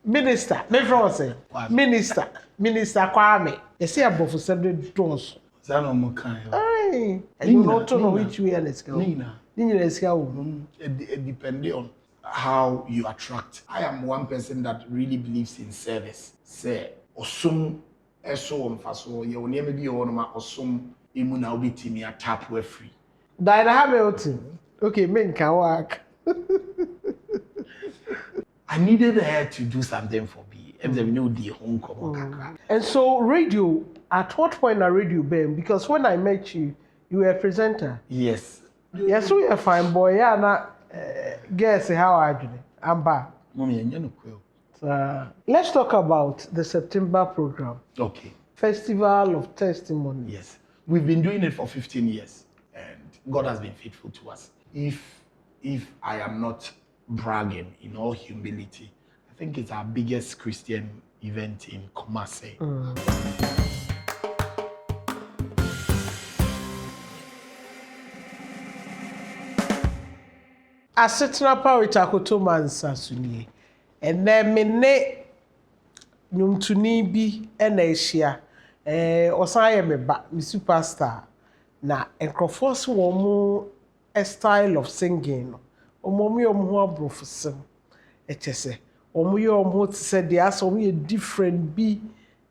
Minister, me from say. Minister Quame. You see above 7 doors. Zano mo kan. Aye. And you not know which way and it's going. It depends on how you attract. I am one person that really believes in service. Say, osum eso mfaso ye woni ebe bi ye wono ma osum emu na obi timi tap we free. Diana Hamilton. Okay, men can work. I needed her to do something for me. And so radio, at what point na radio been? Because when I met you, you were a presenter. Yes. Yes, we are fine boy. Yeah, na guess how are you? I'm back. Let's talk about the September program. Okay. Festival of Testimony. Yes. We've been doing it for 15 years and God has been faithful to us. If I am not bragging, in all humility, I think it's our biggest Christian event in Kumasi. Asetena Pa W Akoto Mansa suni. And then me nyumtuni bi ena ehia. Osaye me ba me superstar. Na enkrofos wo mu a style of singing. Omomi omho abrofosem. Etese omo ye omo to say they are some different be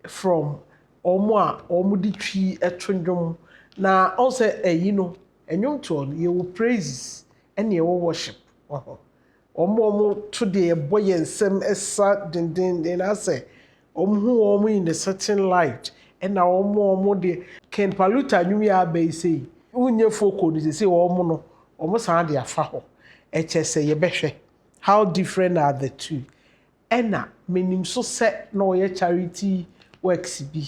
from omo di twi etwondwom na on say you know enyom to on you praises and you worship omo to the boy ensem esa den I say omo in the certain light and na omo de Ken Paluta nyumi abai say unye foko dey say omo no omo san de afa ho etese ye behwe. How different are the two? Ena menim so say no ye charity works bi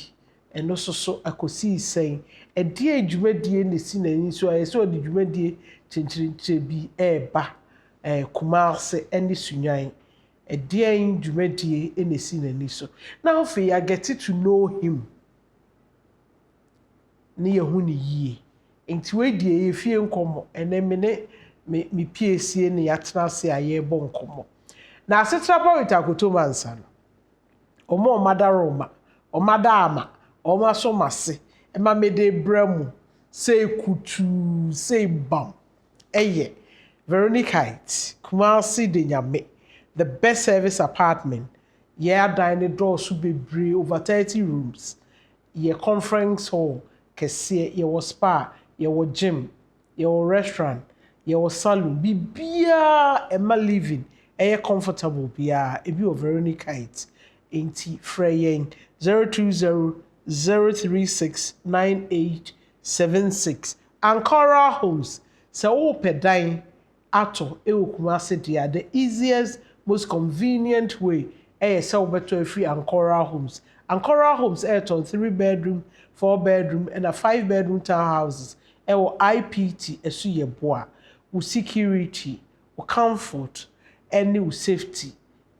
and also so akosi saying e die adwumadie ne si nani so aye so de adwumadie chenchirinche bi eba Kumasi ene sunyan e die adwumadie ene si nani so. Now for you get to know him ne yehu ne yie enti we die ye fie nkomo ene me PAC ne yatena se aye bo nkomo na Asetena Pa W Akoto Mansa no omo madaroma omadama omasomase ema mede bramu say kutu say bam eye Veronica Kumasi de nyame the best service apartment dining door so bebre over 30 rooms ye conference hall kese ye was spa ye was gym ye was restaurant ye was salon bibia ema living comfortable bia ebi o Veronica enti freyen 020-036-9876 Ankara Homes se o pedan ato Kumasi dia the easiest most convenient way se o beto free Ankara Homes 3 bedroom 4 bedroom and a 5 bedroom townhouses IPT esu ye boa wo security wo comfort and your safety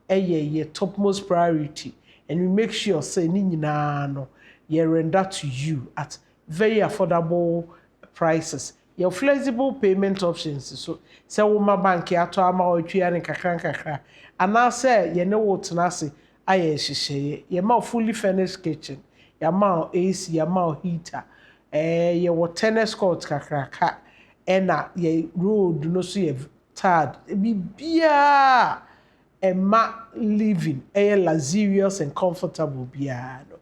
your topmost priority and we make sure say ni nyina no ye render to you at very affordable prices your flexible payment options so say wo ma bank ato ama otwia ne kakra ana say ye ne wo tenase aye hihye ye ma fully furnished kitchen ye ma AC ye ma heater ye wo tennis court kakra ena ye road no so ye tad bibia ema living luxurious and comfortable bia no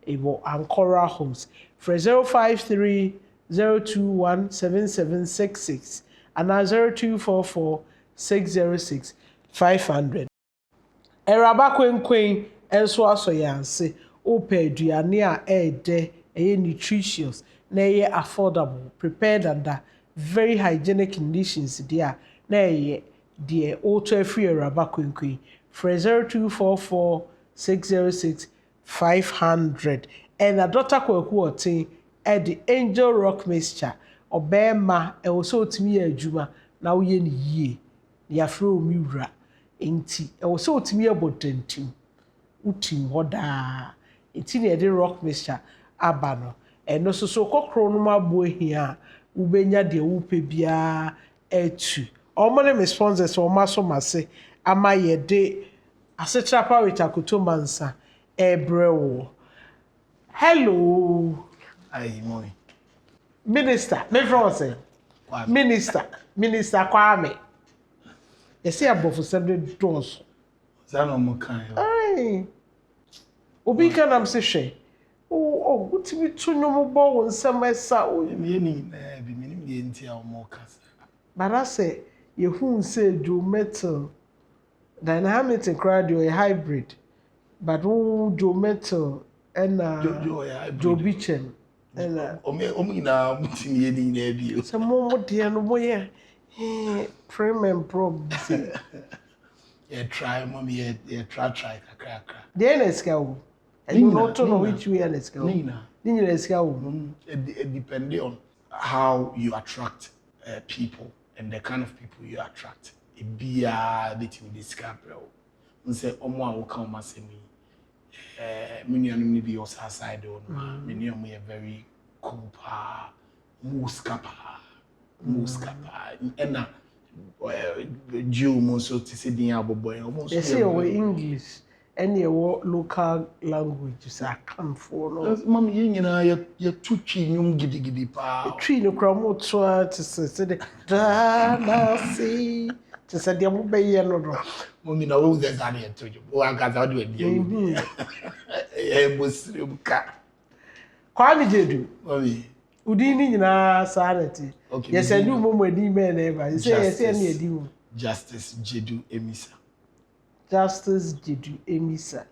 ebo Ankara Homes for 053-021-7766 and 0244-606-500 eraba kwenkwen enso aso yanse opa aduane a nutritious na affordable prepared under very hygienic conditions there na the auto free eraba kwenkwen for 0244-606-500 and a daughter kwaku otin at the Angel Rock Mixture obema e wo so otimi adwuma na wo ye ne yie ya fro miwura enti e wo so otimi abotantim utim hoda enti ne de Rock Mixture aba no eno so kokro no mabo ahia ubenya de wupe bia etu omone me sponsors o maso mase ama ye de Asetena Pa W Akoto Mansa ebrewo. Hello. Aye, mommy. Minister, me France. Minister Quame. You see above 7 doors. Zano mo kan yo. Aye. Obi kan am se hwe. Oh, wotimi to no bo won semesa o. Me ni na bi me ni enti a mo kasa. But I say you who say do metal. Dynamic crowd you a hybrid. But who do metal and do bitchen. And o me na mutimi ni na bi. some more dear no boy. Prim and prob. Yeah, try mommy, yeah, try kakra. The NSK. And you not know which way NSK. Nina. It depends on how you attract people and the kind of people you attract. It be a bit with this capro. We say, Omo will come and say me. Many of them be your side on. Many of them are very cool, muskapa, and now. Jew monso to say the boy almost. They say English and your local language is a come for no. Mom, you know, you're too cheap, giddy pa. Tree no cromo to say the Danasi to say the Mobay no. Mommy, no, there's any to you. Oh, I got out with you. I was cat. Quame Gyedu. Mommy. Udini nyina sanity. Okay. Yes, I do mom with men ever. You say yes, any do. Justice Gyedu Emisa. Justice Gyedu Emisa.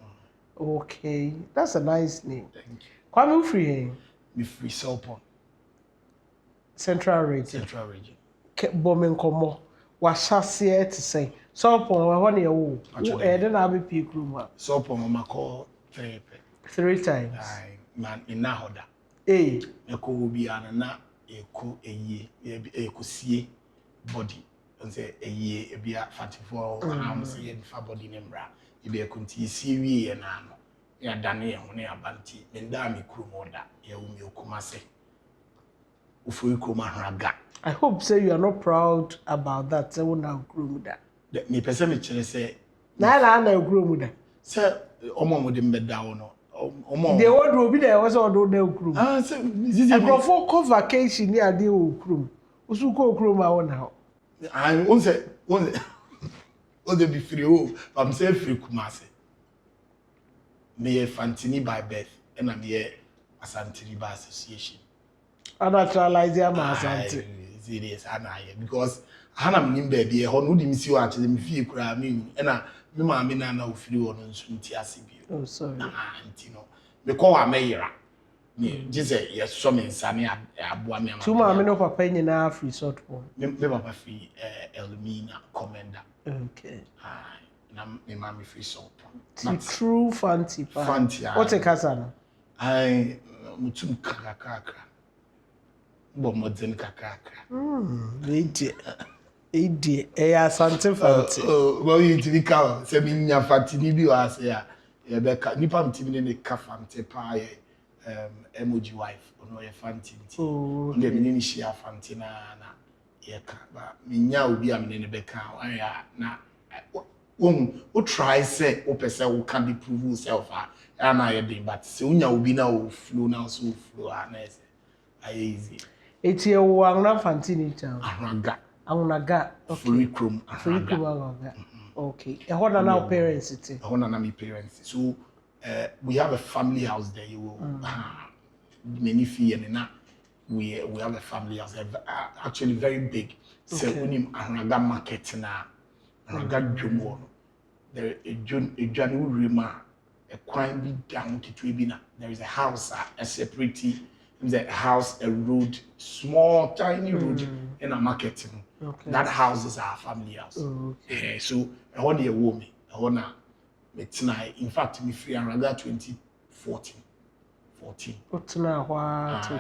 Okay, that's a nice name. Thank you. Quame free. Me free Sulpon. Central region. Central region. Bombing komo. Washasiye to say. Sulpon, one year old. Then I'll be peak room. Sulpon, Mama call 3 times. Aye, man, in Nahoda. Eh. Eko obi ana eko eye eko sie body and say eye ebia 44 am say ye fa body nemra ebia kunti sie wie na no ya dane ye ho ne abanti nda me krumoda ye umi okumase ufoi kroma hraga. I hope say you are not proud about that. Say una krumoda. Me pese me kire say na krumoda. Say omo mo de mbeda wo no. The old will be there was all no crew. Ah, so this is for vacation near the old crew. Usu ko crew ma won how. I won't say they be free oh, but I'm saying free Kumasi. Me Fantini by birth and I'm here Asantini by association. I naturalize them Asante. Serious because Hannah baby, a who didn't see what them feel cry me and I me na na free on sunti asibio. Oh, sorry. Antino. Because I may just say yes, some insane aboa me. Two mammy no papa na free sort one. Me papa free Elmina commander. Okay. Na me mommy free salt. True fancy pa. Fancy. What a casa. I mutum kakaka. Bo modern kakaka. Edi Asante fancy. Well you to be cow. Say me nya fatini bi wa say ya. Ye be ka nipa mtimi ne ka fante pa ye emoji wife ono ye fanti nti. Nde me ni share fanti na ye ka ba me nya obi am ne be ka aya na o try say o pese o can be prove yourself na ye dey but say unya obi na o flow na so flow na say aye easy. Eti e wo anna fanti ni chan. Ahunaga. Okay. Free chrome. Okay. And what are now parents? What are my parents? So we have a family house there. You will many fee and now we have a family house. Actually very big. So when you Ahunaga market na Ahunaga Jumo, there a January a Quame Gyedu there is a house, a separate. There's a house, a road, small, tiny road in a market. Okay. That house is our family house. Okay. So I want a woman. I want tonight. In fact, me free around 2014. 14. What's now?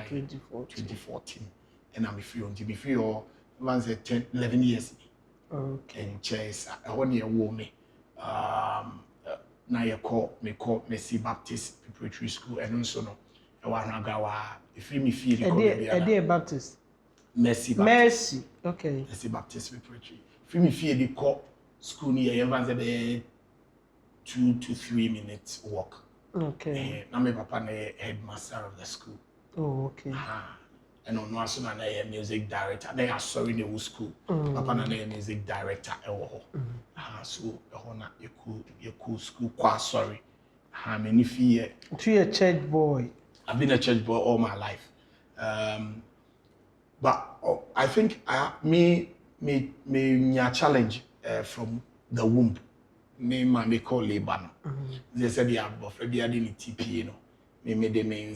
2014. And I'm free until me free or once 10, 11 years. Okay. And chase. I want a woman. Now you call Mercy Baptist Preparatory School and also no. If me feel a dear Baptist. Mercy. Okay. Mercy Baptist Preparatory. If me feel the school near Evans 2 to 3 minutes walk. Okay. Now my papa na headmaster of the school. Oh, okay. And on one son na a music director. They are sorry the school. Papa na a music director. So you cool school quite sorry. Many fear. To a church boy. I've been a church boy all my life. But I think me challenge from the womb. Me call labor. They said they have buffet. They didn't TP, you know. Me made the main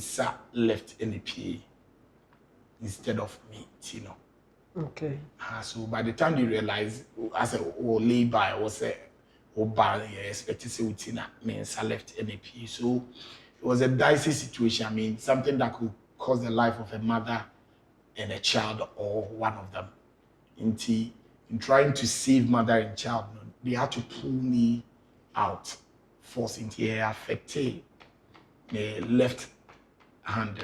left in the PA instead of me, you know. Okay. So by the time they realize, I said, oh, labor, I was a bar, expected to say, means I left in the PA. So it was a dicey situation. I mean, something that could cause the life of a mother and a child or one of them. In trying to save mother and child, they had to pull me out, forcing to affect the left hand.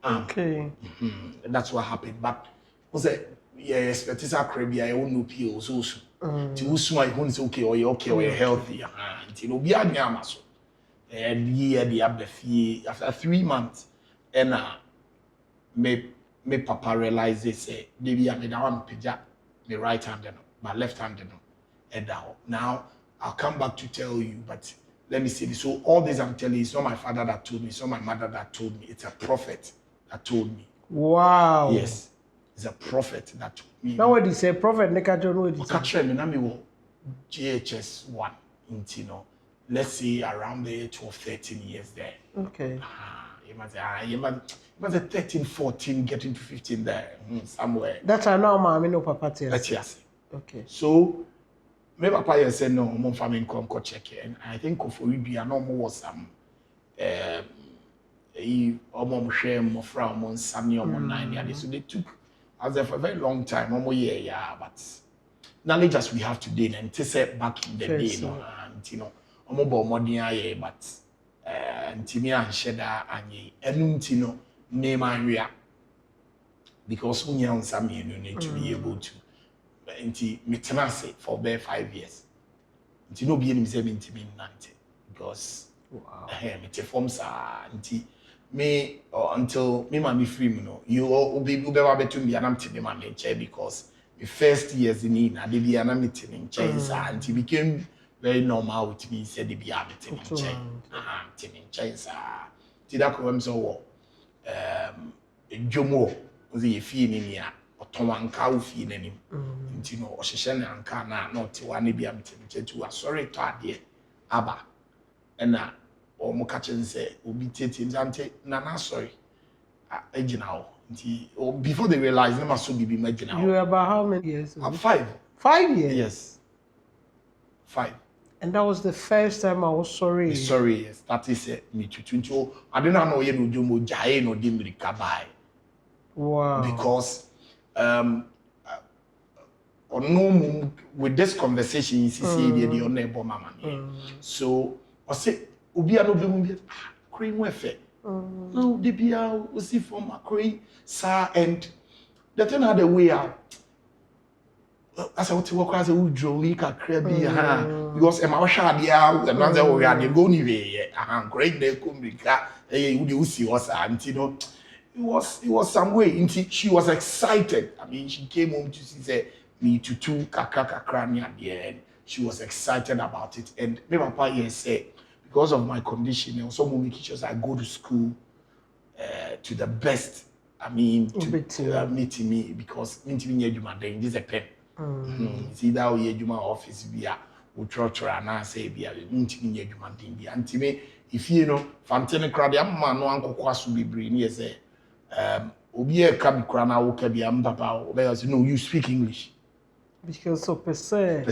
Okay. That's what happened. But was it expected to crazy? I don't know people also. To who I won't say okay or you're okay or you're healthy. Until we are near so. And year the after 3 months, and me papa realize they say baby I made one pija me right hand my left hand and now I'll come back to tell you, but let me say this. So all this I'm telling you, it's not my father that told me, it's not my mother that told me, it's a prophet that told me. Wow. Yes, it's a prophet that told me. Now what is a prophet? Nekajo no what catch me na me wo GHS 1 you know, let's say around the age of 13 years there. Okay. You must 13, 14, getting to 15 there, somewhere. That's how now, mommy, no papa tell. That's yes. Okay. So, my papa said no, my family come check it. And I think for you, be a normal was some, mom share, my friend, my son, my 9 years. So they took as for a very long time, but knowledge as we have today, and to say back in the day, you know, but ntimi anhyeda anye enum ti no name anwea because unya unsa me no need to be able to nti metenase for bare 5 years nti no be enim say me ntimi nante because wow me te form sa nti me until me ma me free me no you be beto me anam te me ma me chair because the first years in na de bia na me te me chair sa nti became very normal with me said the be meeting in chair teaming chains ti da ko am so edwomo ozi ye fie ni nia oton anka wo fie nanim nti no o hyehyɛ na anka na ɔte wa na bia meeting chair tu sorry to ade aba na o mo ka chen say obi tete nzante na sorry agina o nti before they realize na so bibi magina. You were about how many years? 5. 5 years. Yes. 5. And that was the first time I was sorry. Sorry, yes. That is me to I didn't know you no jomo jae no dimrika bai. Wow. Because no with this conversation you see the on neighbor mama. So I say obi no be mu cream wefe. No de bia we see from cream sir and the thing had a way out. As I want to work as a woodrow, because I'm a shady out and another way I go anyway. Great day, Kumbrika, you see was Antino. It was some way into she was excited. I mean, she came home to see me to 2 kakaka cranny at the end. She was excited about it. And my papa said, because of my condition, and some movie teachers, I go to school to the best. I mean, to meeting me because meeting me, this is a pen. See that we do my office via utrotra and I say via ntimi adwuma din bia ntimi if you know fantene crowd amma no anko kwaso bebre ni say obi e ka bi kra na wo ka bia mpapa o say no you speak English because so per se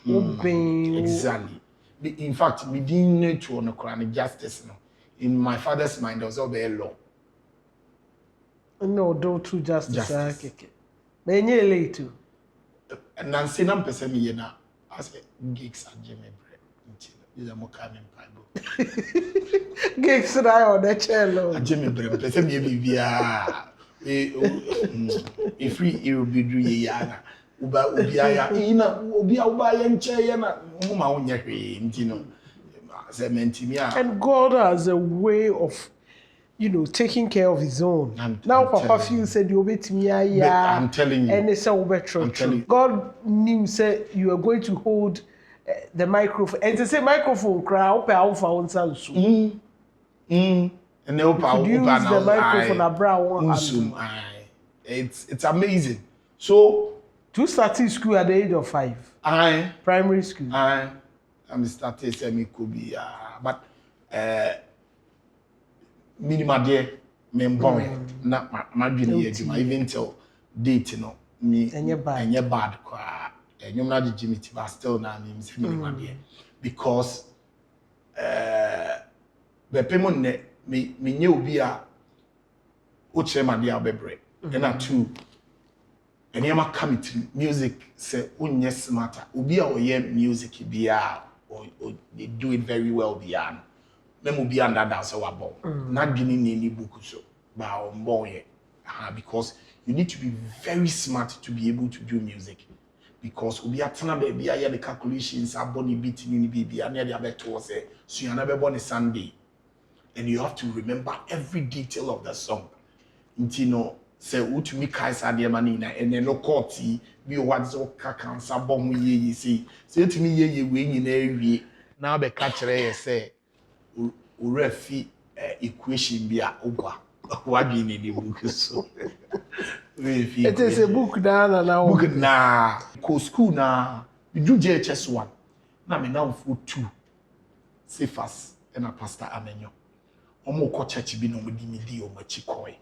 exactly in fact we didn't need to on kra justice no in my father's mind there was all law no do to justice akeke me nye late and Nancy nam person me na as gigs and Jimmy bread is a more coming Bible gigs that on the cello Jimmy bread person me bibia if free you be do ya uba obia ya ina obia uba ya nche ya na muma onye hwe ntino say mentimia. And God has a way of, taking care of his own. Now, Papa feels said you obey me, I'm telling you. And it's over true. God knew said you are going to hold the microphone. And to say microphone, cry up our sound. And the use the microphone it's amazing. So to start school at the age of 5. Primary school. I'm starting semi Kobe, but minimum there, not my even till date, me and your bad, and you're not Jimmy, but still now minimum there because the payment me knew be a uche my dear bebre, and I too. And you are coming to music, say, unye smarter. Ubi or ye music biya or they do it very well beyond. Memo be under that so about. Not being any book so but boy. Because you need to be very smart to be able to do music. Because ubi atana baby I the calculations are body beating in the baby and the other to say so you never born a Sunday. And you have to remember every detail of the song. Intino say utumi kaisa de manina ene no courti bi o wadze o kaka sa bom ye say utumi ye we nyina awie na be ka kire ye say o refi equation bi a ogwa wadwe ni the book so it is a book now book na ko school na we do JHS1 na me now for 2 Cephas and a pastor Amenyo omo ko church bi no mo di o machi koi.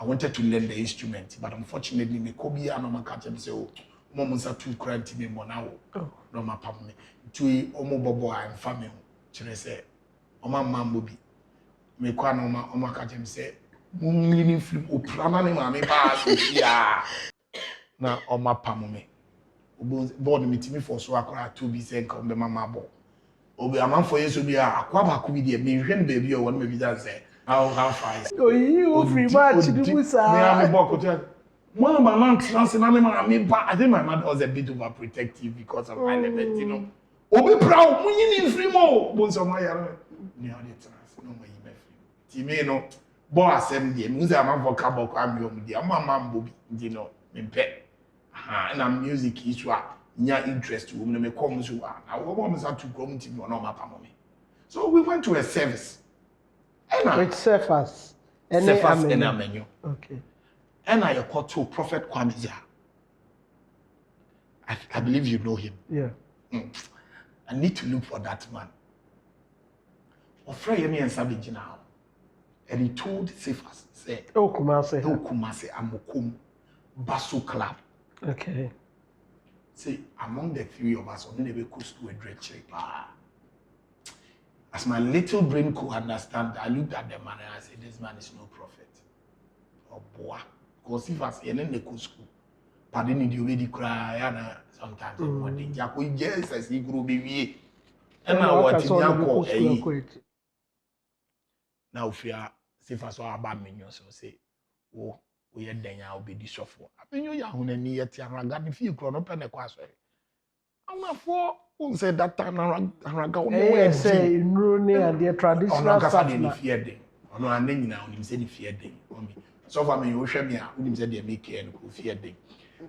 I wanted to learn the instrument, but unfortunately, me kobi anoma catch and say, "Oh, mom was a too cranty me monao." No, my papa me. To omo bobo and family. Chile say, "Oma mambobi." Me kwa no oma catch and say, "Mumini flip o plana me mami pass ya." Na oma pamo me. Board me for so akora to be saying come be mama bo. Obi amam for yesu bi akwa ba ku bi de me hwen baby o won me bi dan say. How far is oh you free match the musa me am book my man transing I think my mother was a bit overprotective because of my level, Obi proud munyin free mo bon so my yare ni ade trans no my be free ti me no bo asem de me say am vocable kwa me om de am mambo bi me pe na music issue a nya interest wo me come so a wo mo say to come ti me no mapa mo me. So we went to a service. With Cephas and Amenyo. Okay. And I Akoto Prophet Quame Gyedu. I believe you know him. Yeah. I need to look for that man. Ofra yemi and Sabiji now. And he told Cephas, say, Oh Kumase, Amokum Basso Club. Okay. Say, among the 3 of us, only we could do a dread shape. As my little brain could understand, I looked at the man and I said, this man is no prophet. Or boy. Because if I say, and then they could school, pardon me, you already cry, and sometimes one day, Jaco, yes, I see, grew baby. And now what in now, if you are, if I saw a bad menu, so say, oh, we are then I'll be this of I mean, you are on a near Tiaragan if you grown up and a quasar. I'm not for. Who said that time Haraga say in and their traditional stuff? No, and then now him say the fear day. So for me, you show me who him said they make and go fear day.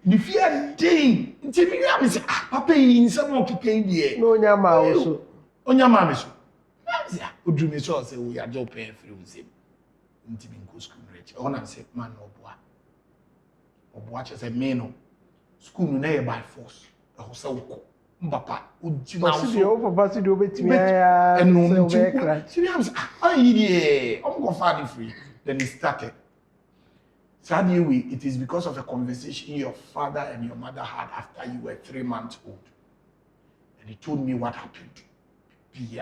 The fear day. Timmy, I say, Papa, in some of the no, Yama also. On your mamma, so. Who do me so say we are just paying for him. Timmy go school rich. I say, man, or boy. Or watch as a man, school never by force. The whole Papa, Papa si do betimi ya no be cry. I'm going to free. Then he started. Sadly, it is because of a conversation your father and your mother had after you were 3 months old. And he told me what happened. So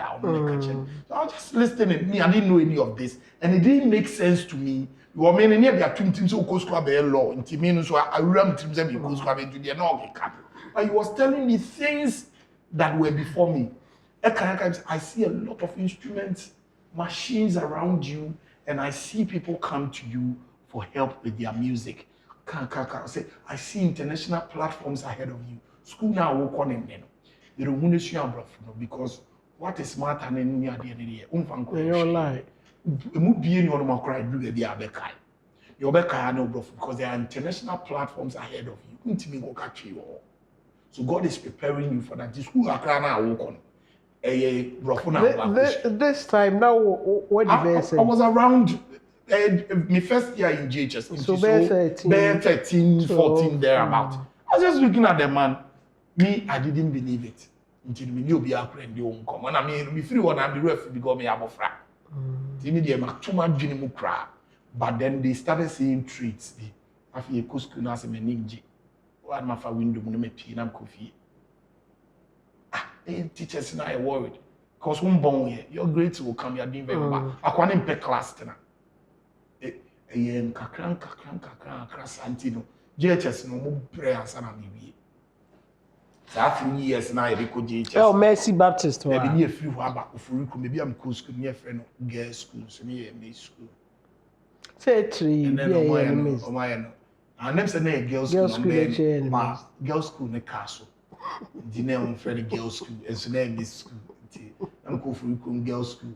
I was just listening. Me, I didn't know any of this. And it didn't make sense to me. You were many near their twin teams who go to a law. And Timino, so I ran to them because I went to the North. But he was telling me things that were before me. I see a lot of instruments, machines around you, and I see people come to you for help with their music. I see international platforms ahead of you. School now work on them. You don't want to see because what is smart and in near the end of the You're lie. Emu be in one cry do the abekai. You bekai no bro because there are international platforms ahead of you. Intimi go catch you all. So God is preparing you for that. This school akra na work on. This time now, what did they say? I was around my first year in JHS. So bare 13, 14 thereabout. I was just looking at the man. Me, I didn't believe it. Until me knew be a friend you won't come. And I mean, me free one and the ref because me have a fra. Timmy, they make too much dream cry. But then they started seeing treats. I feel a school now say my name G. What my fa window me pee na coffee. Teachers now are worried. Because one born here, your grades will come, you're doing very bad. I can't even pay class tonight. Kakran, Santino. JHS no more prayers and I'm here. So after years now, I record JHS. Oh, Mercy Baptist. Maybe near few back of maybe I'm cool school, near friend, girls' school, so near me school. Say 3, and then oh my, I never said a girls' school, girls' school, in the castle. The name of Freddie girls' school, and so name this school. I'm going for girls' school.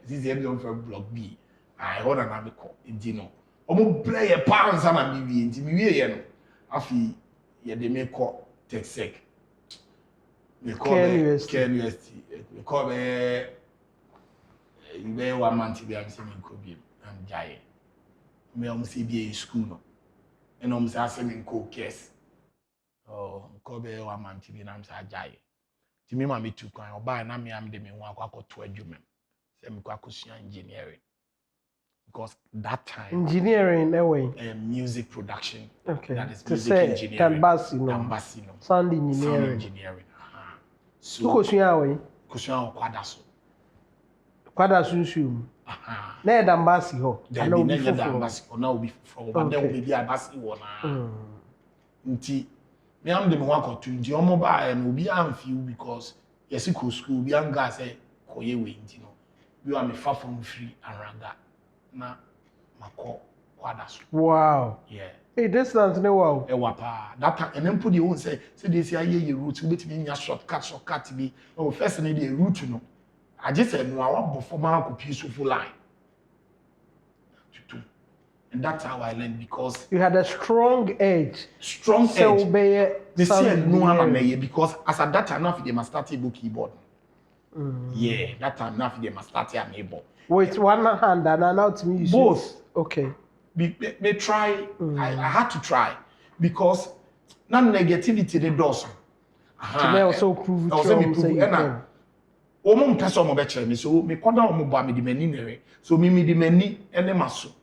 This is the end of block B. I hold an amico in Dino. I'm play a pounds and I'm into me. I feel they may call Texec. We call University. We call you may 1 month to be I'm saying Kobe and Jay. Me almost be a school. And I'm saying co case. Oh, Kobe 1 month to be I'm saying Jay. To me, mammy took one or buy, and I'm the me walk to a human. Same engineering. Because that time, engineering, away. Music production. Okay. That is to music say, engineering. Tambasino. Sound engineering. Sound engineering. So, Kusuya Kwadasu shum. Na Dambasi ho. There be na Dambasi ho. Now be from, but there will be a Dambasi one. Nti. Me am de me wa kotu nti omo ba e no bi amfeel because yes ko school bi anga say koye we nti no bi wa me fa from free aranga na mako kwadaso. Wow. Yeah. Hey, distance no wow. E wa pa that time and then put the one say they say aye route we betimi nya shortcut bi no first na the route no I just said no I want before ma ko peaceful line. And that's how I learned because you had a strong edge. Strong edge. They say no one because as at that time now they must start a keyboard. Yeah, that time now they must start a keyboard. With one hand and now to me both. Okay. They try. I had to try because not negativity they does. They also prove it. Omo person mo be chere me so me koda omo ba me di mani nere so me di mani ene maso.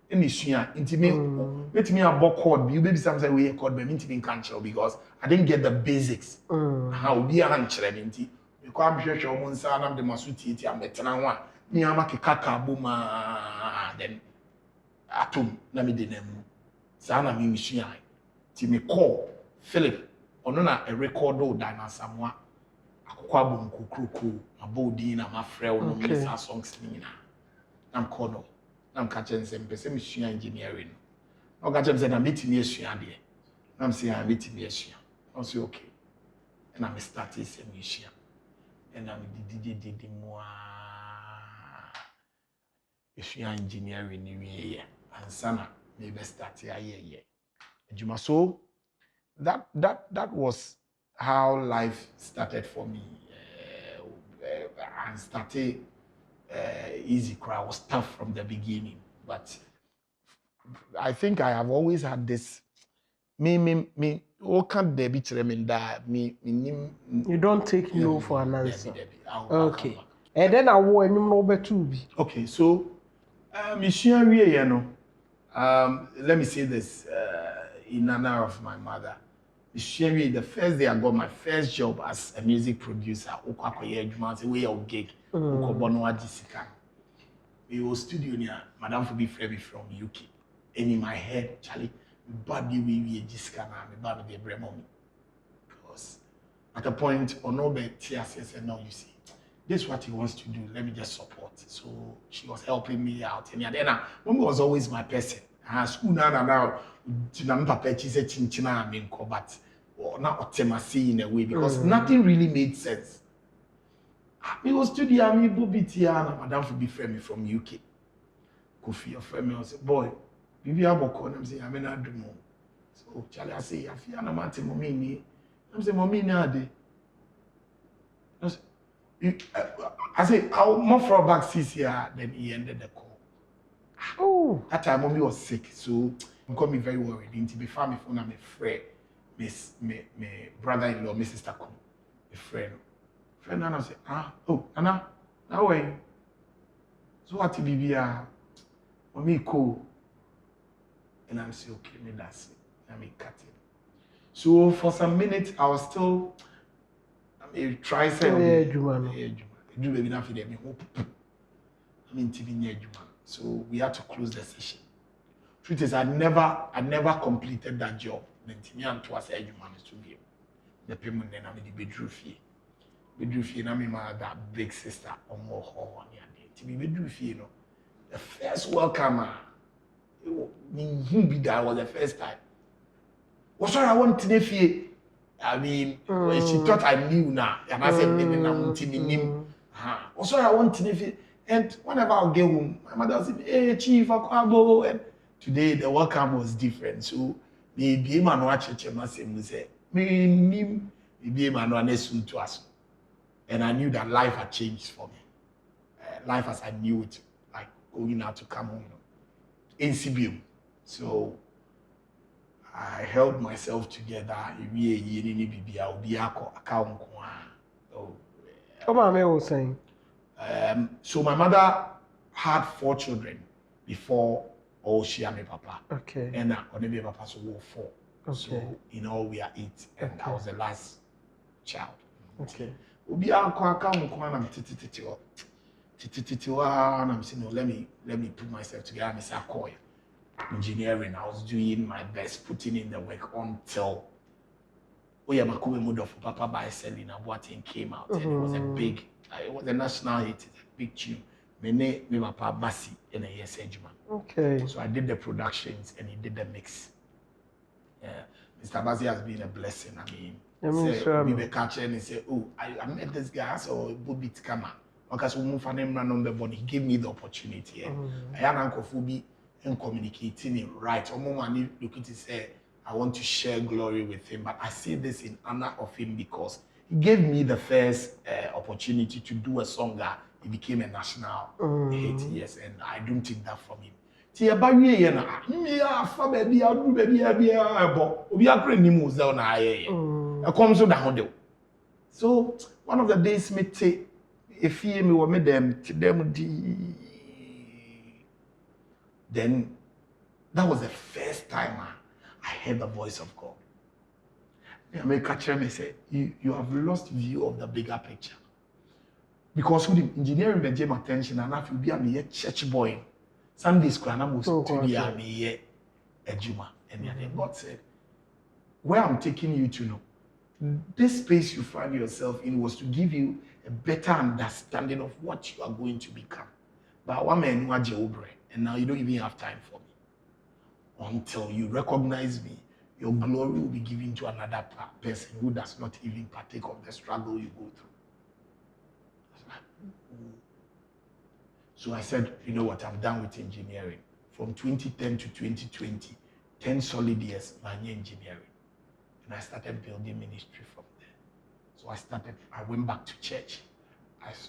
Any sua intime let me a book chord you baby sometimes we chord be intime cancer because I didn't get the basics how be a handchere me nti me kwa hwehwe omo nsa na de masuti ti ametena ho a me ama kekaka boma then atom na me de namu sa na me sua ti me call Philip ono na a record o dana samwa akokwa bom kokroko abodi na mafrɛ wo no me sa songs ni na am call I'm catching some person engineering. No catching say na metimi esua de. I'm saying I metimi esua. I say okay. And I'm starting some esua. And I'm did more esua engineering ni we and sana maybe start here. Ejuma so that was how life started for me. And started easy cry was tough from the beginning, but I think I have always had this me what can't there be me you don't take no for an answer. Okay. And then I will number 2 be. Okay, so let me say this in honor of my mother. The first day I got my first job as a music producer, gig. We were studio near Madame Fubi Frebi from UK. And in my head, Charlie, body we Jessica na me the Bremomi. Because at a point on Obe TSS said, no, you see, this is what he wants to do. Let me just support. So she was helping me out. And then Mom was always my person. School now papa said chinchina but not in a way because nothing really made sense. Me was studio me Bobitia and Madame for be friend from UK. Kofi your friend me I say boy, bibi aboko na say I mean I do more. So Charlie I say afia na mate mommy ni. I say mommy na ade. I say I'll more for back 6 years then he ended the call. Oh, that time mommy was sick, so it got me very worried. Into before me phone, I'm a friend, my brother-in-law, my sister come, a friend. Friend, and I say, oh, Anna, how are you? So what be mommy cool, and I'm say okay, me that's it. I'm cutting. So for some minutes, I was still, try saying, do baby not feed me hope. TV near Juma. So we had to close the session. Truth is, I never completed that job. Mentimian to us Juma to be the payment then I'm the bedroom fee. Bedroom fee, and I'm that big sister or more hall on your day. To be bedroom fee, you know. The first welcomer, that was the first time. What's what I want to fee? I mean, she thought I knew now. And I said, what's what I want to fee? And whenever I'll get home, my mother will say, hey, Chief, Akwabo. And today, the welcome was different. So, maybe man watch it, and say, maybe man one to us. And I knew that life had changed for me. Life as I knew it, like going out to come home, in CBU. So, I held myself together. Come on, I was saying. So my mother had 4 children before all she and my papa. Okay. And on my papa so 4. Okay. So in all we are 8, and okay. I was the last child. Okay. Obi akwa na and I'm saying no, let me put myself together. I'm saying engineering. I was doing my best, putting in the work until Makume mode of Papa by selling what thing came out. And it was a big, it was a national hit, a big tune. Me papa Basi in a yes edgeman. Okay. So I did the productions and he did the mix. Mr. Basi has been a blessing. I mean, sure. We were catching and he said, oh, I met this guy, so Bobby Tikama. Because we move on him run but he gave me the opportunity. I had Uncle Fubi and communicating it right. Omo look at it say, I want to share glory with him, but I say this in honor of him because he gave me the first opportunity to do a song that it became a national hit. Yes, and I don't take that from him. So one of the days me take if he me were me them to them then that was the first time I heard the voice of God. I may catch him and say, you have lost view of the bigger picture. Because who the engineering became attention and if you be a church boy, Sunday school and I was to be a Juma. And then God said, where I'm taking you to know, this space you find yourself in was to give you a better understanding of what you are going to become. But one man who had and now you don't even have time for me. Until you recognize me, your glory will be given to another person who does not even partake of the struggle you go through. So I said, you know what, I'm done with engineering. From 2010 to 2020, 10 solid years, marine engineering. And I started building ministry from there. So I went back to church.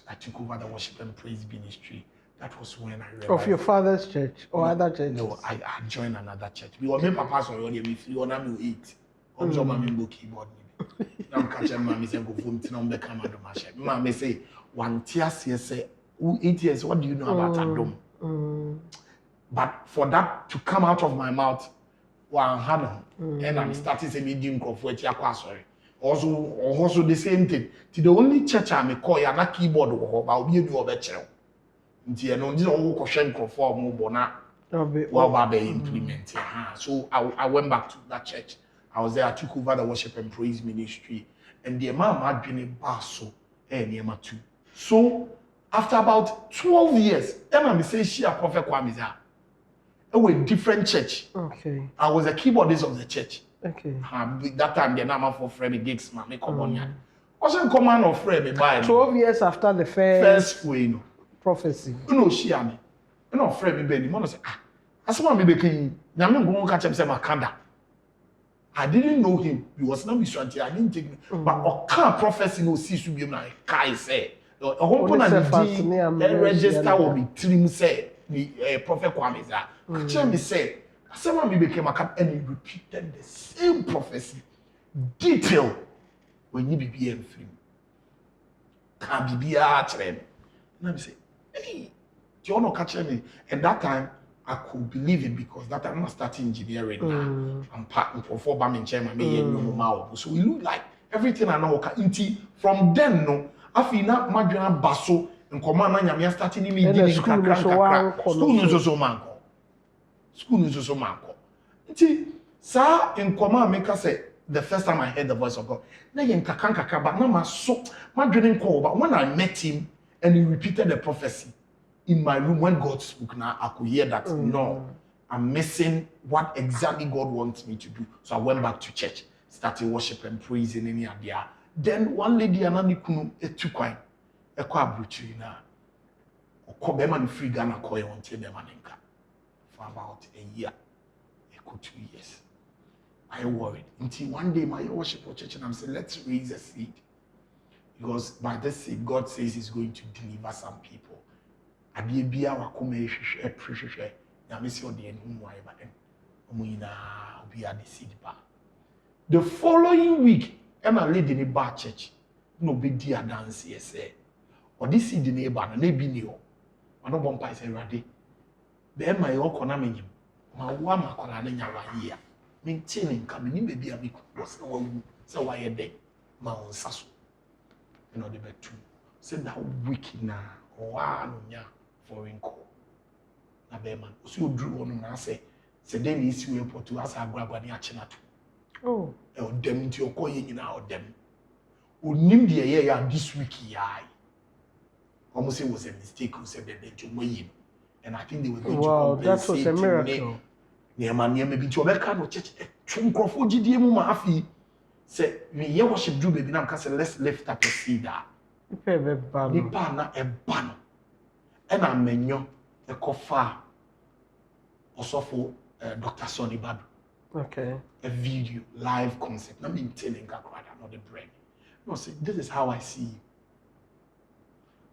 I took over the worship and praise ministry. That was when I realized. Of your father's church or other churches? No, I joined another church. We were my papa's already. We flew on and we eat. Also, my member keyboard. I'm catching mommy say go home to number come and do my share. Mommy say 1 year say 8 years. What do you know about Adom? But for that to come out of my mouth, and I'm starting to medium for sorry. Also the same thing. To the only church I'm a call ya na keyboard I'll be a better. Implement. So I went back to that church. I was there. I took over the worship and praise ministry, and the imam had been a basso and too. So after about 12 years, Emma say she a prophet Quame Gyedu. It was a different church. Okay. I was a keyboardist of the church. Okay. That time the name for Freddy Gigs, man, come on here. Wasn't command of friend by 12 years after the first way no prophecy. No she am. No friend me be mo say ah. Asema me be kan nyame ngon ka chem say makanda. I didn't know him. He was not Mr. I didn't take him. But I can't prophecy no see to be na kai say. A home na the register will be trim say the prophet Quame Gyedu. Tell me say asema me became a cap and he repeated the same prophecy detail when you be BM film. Can be trend. And I say, hey, do you know catch me? And that time I could believe it because that time I started engineering now. I'm part before Bamin Chairman, me and your mouth. So it look like everything I know. From then, no, I feel not Madonna Basso and command Nyamia starting immediately. School news so manko. School news so manko. Sir, in command make us say the first time I heard the voice of God. Na yen kakanka but na ma so Madonna call. But when I met him and he repeated the prophecy. In my room, when God spoke now, I could hear that, no, I'm missing what exactly God wants me to do. So I went back to church, started worship and praising in there. Then one lady, another kunu, took wine, a kwa bruchina, or Kobema free Ghana koi on Tebemaninka for about a year, 2 years. I worried until one day my worship for church and I'm saying, let's raise a seed. Because by this seed, God says He's going to deliver some people. Abia wakome hwehwe na mesi ode enu wa eba dem omuina obi ade seed ba the following week Emma lady ni ba church no be di dance say ode seed ni eba na bi ni ho ono bompa say rade be Emma e okona menyim ma wa makola na nyawa yi a maintain nka me ni be bia me ko se wa wu se wa ye de ma on saso no de betu say that week na wa no nya foreign call. Na beman. So you drew on and say then is you airport to ask agwagwa ni achinatu. Oh. E o dem nti okoye nyina o dem. Onim de ye ya this week yai. Almost it was a mistake who said that they were and I think they were going to compensate. That was a miracle. Near man near maybe to America no church chum crofo gidie mu ma afi say we ye worship do baby na can say let's lift up a seed. Nipa na e ba no. And I menyo a kofa also for Dr. Sonny Babu. Okay. A video, live concept. Not being telling Gakwada, not the brain. No, say this is how I see you.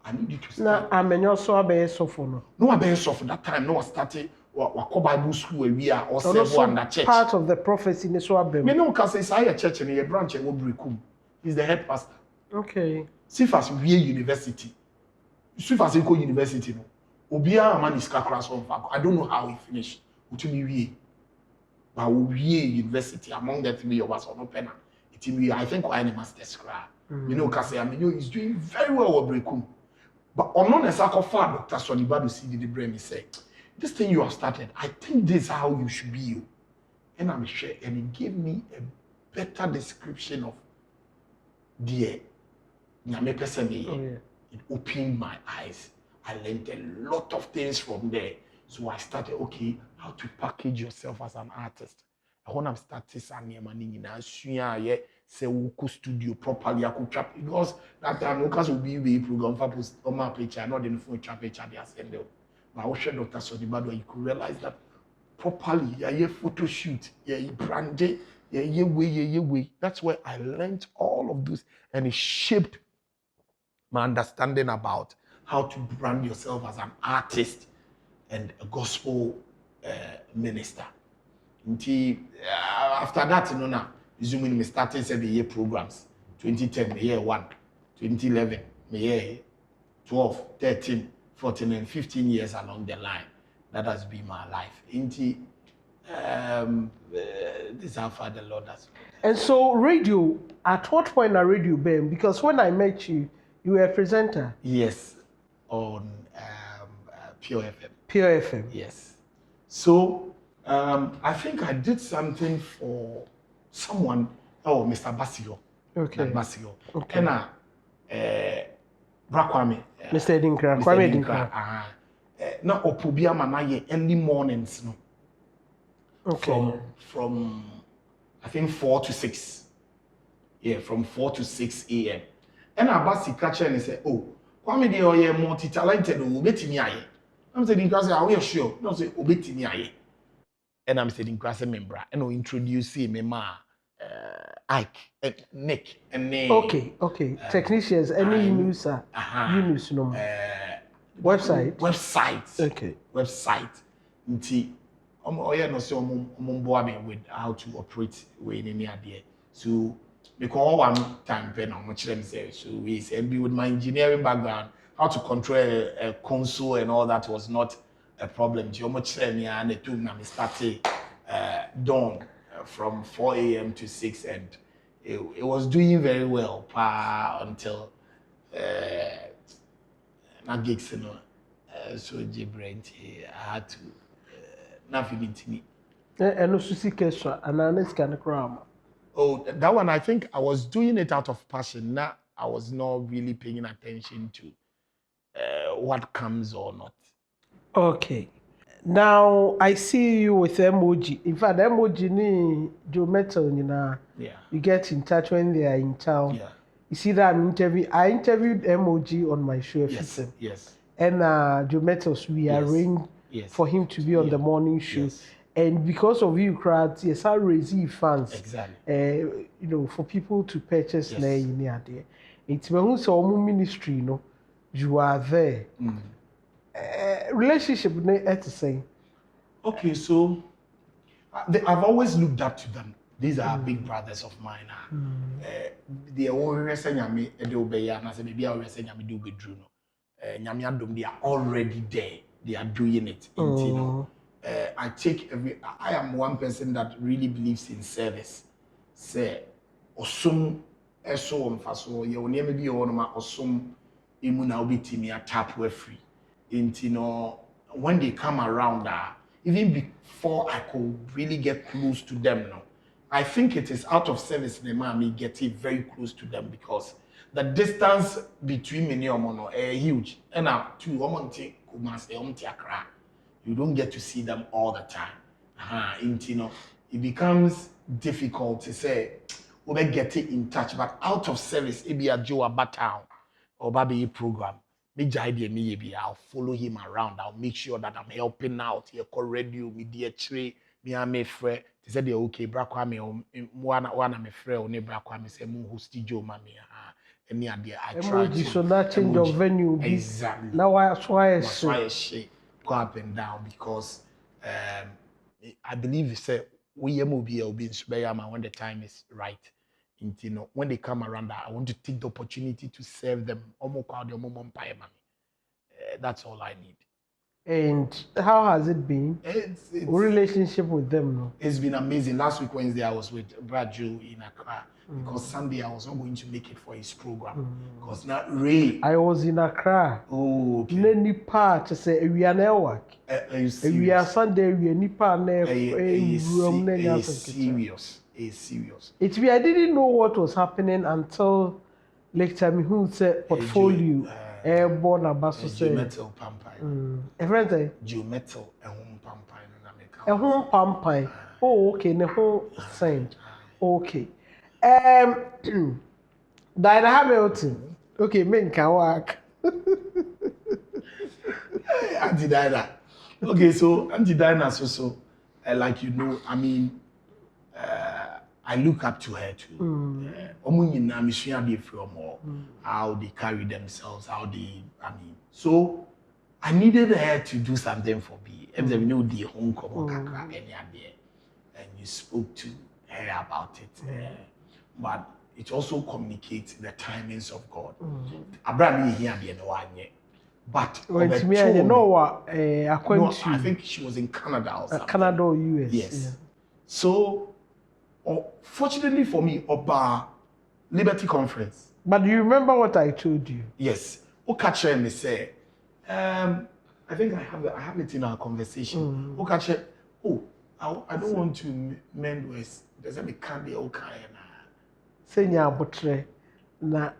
I need you to start. Now, I menyo so abe sofo. No, abe sofo. That time, no, I started what Bible school where we are or several under church. Part of the prophecy in so abe. Me no can say say a church and a branch and Obrikum. He's the head pastor. Okay. Sifas we university. Sifas University no. Obia man is class on fact. I don't know how he finished. Utumi but we university among the 3 of us on open. I think I am master's class. You know, Kase Amenyo is doing very well with Brekum. But on non as Dr. Sonny Badu see the brain he said, this thing you have started, I think this is how you should be you. And I'm sure, and he gave me a better description of the Nyame person. It opened my eyes. I learned a lot of things from there. So I started, okay, how to package yourself as an artist. And when I'm starting I say we studio properly, I could trap because that time because we be program for post on my page, I know the phone trap page they send them. But I was sure Dr. Sonny Badu, you could realize that properly, yeah, photo shoot, yeah, branded, yeah, way. That's where I learned all of this and it shaped my understanding about how to brand yourself as an artist and a gospel minister. Until after that, you know now, resuming me starting 7-year programs. 2010, the year 1, 2011, the year 12, 13, 14, and 15 years along the line. That has been my life. Until this is how far the Lord has. And so radio, at what point are radio been? Because when I met you, you were a presenter. Yes. On Pure FM. Pure FM. Yes. So I think I did something for someone. Oh, Mr. Basio. Okay. Basio. Okay. And Quame. Mr. Edinkra. Quame Edinkra. Now Opubia Manaye early mornings. No. Okay. From I think 4 to 6. Yeah, from 4 to 6 a.m. And I basi catcher and say, oh, Kwame de oye multi-talented, obetimi aye. I'm saying, are we sure? No, say obetimi aye. And I'm saying, membra, and we introduce me ma Ike and Nick and name. Okay. Technicians, any news, news no. Website. Okay. Website. Nti oye no say ombo me with how to operate we in any idea. So because one time pen on much them say so we say be with my engineering background, how to control a console and all that was not a problem. How much me and the two na me started dawn from 4 a.m. to 6 and it was doing very well until na gigs you know so Jibrent I had to nothing into me. And no susi kesha ananes can cram. Oh, that one I think I was doing it out of passion. Now I was not really paying attention to what comes or not. Okay. Now I see you with emoji. In fact, emoji ni Joe Metal, you know. Yeah. You get in touch when they are in town. Yeah. You see that I interviewed emoji on my show. Yes. And Joe Metals, we arranged for him to be on the morning show. Yes. And because of you, crowd, yes, I raise funds. Exactly. For people to purchase in there. It's when so ministry, you are there. Relationship at the same. Okay, so I've always looked up to them. These are big brothers of mine. They are always saying me, they are already there. They are doing it. I am one person that really believes in service. Say, osum eso mfaso ye woni me bi wo no ma osum emu na obitimi tap we free. When they come around, even before I could really get close to them, I think it is out of service the man me get it very close to them because the distance between me and them is huge. And you don't get to see them all the time. It becomes difficult to say we get it in touch, but out of service, it be a Joe Abatown or Baby program. I'll follow him around. I'll make sure that I'm helping out. He call radio, media tree, me and my friend. They said, okay, Brakwame, one of my friend, only Brakwame, say, host Joe, mammy. And me idea, I try to. So that change of venue. Exactly. Now that's why I say go up and down because I believe it's a we will be when the time is right. When they come around, I want to take the opportunity to serve them. That's all I need. And how has it been? It's relationship with them? No? It's been amazing. Last week Wednesday I was with Brad Joe in Accra because Sunday I was not going to make it for his program because not really. I was in Accra. Oh, okay. Any part to say we are network. We are Sunday we are nipa serious. It's I didn't know what was happening until later me who said portfolio airborne abaso say metal pampai. Everyone say metal pampai na make. Pampai. Oh okay, the whole thing. Okay. Diana Hamilton. Okay, men can work. Auntie Diana. Okay, so Auntie Diana so like I mean I look up to her too. How they carry themselves, so I needed her to do something for me. And you spoke to her about it. But it also communicates the timings of God. But I think she was in Canada or something. Canada or US. Yes. Yeah. So fortunately for me, Oba Liberty Conference. But do you remember what I told you? Yes. Okache and say, I think I have it in our conversation. Okache, I don't want to mend with. Does that candy okay? Senya Botre, na